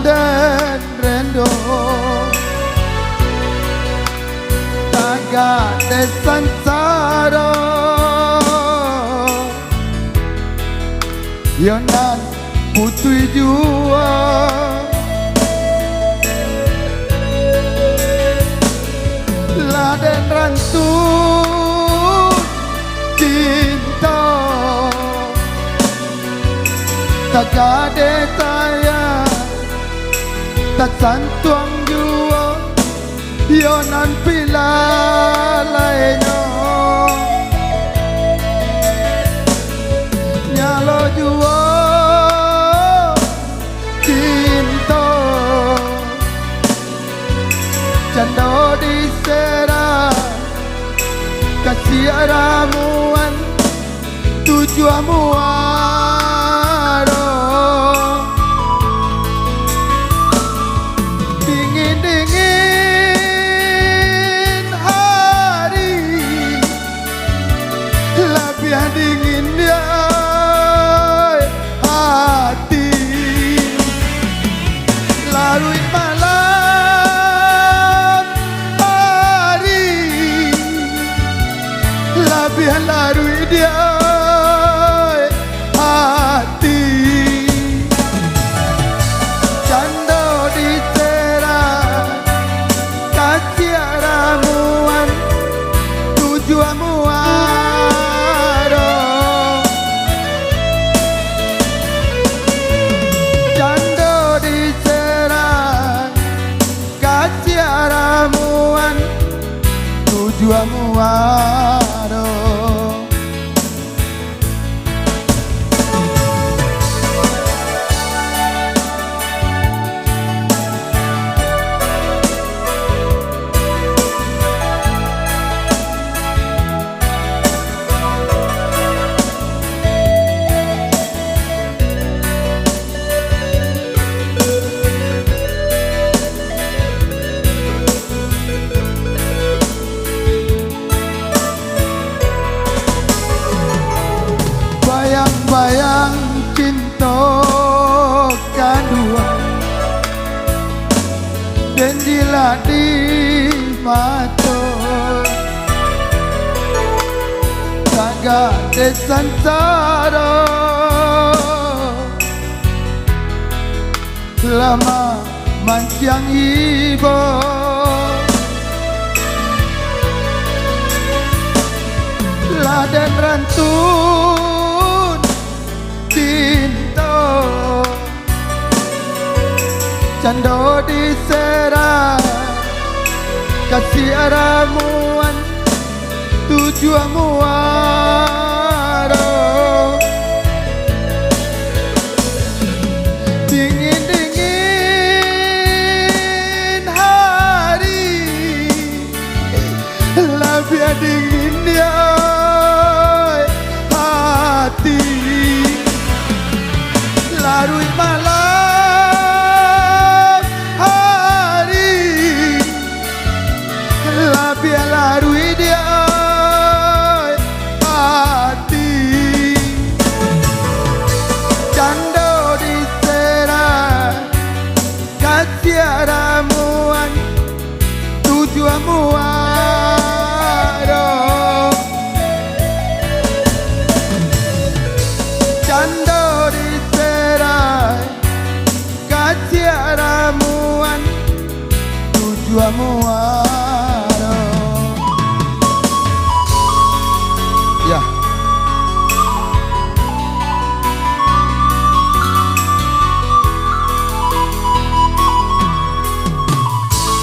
den rendo taga desan saro yonan putui jua laden rantun cinta tagade taya tak santuang jua yonan pila lainyo nyalo jua cinta cando disera kasih ramuan tujuanmu dingin dia hati larut malam hari lebih larut dia hati cando diserah kasih ramuan tujuanmu tujuanmu waro bayang cinta kedua dan jila di mata taga desan saro lama mancang ibo laden rantun cinta cando disera kasih ramuan tujuanmu waro dingin hari lebih dingin dia hati larut malam hari lebih larut dia hati cando disera kasih ramuan tujuanmu waro cando kasih ramuan tujuanmu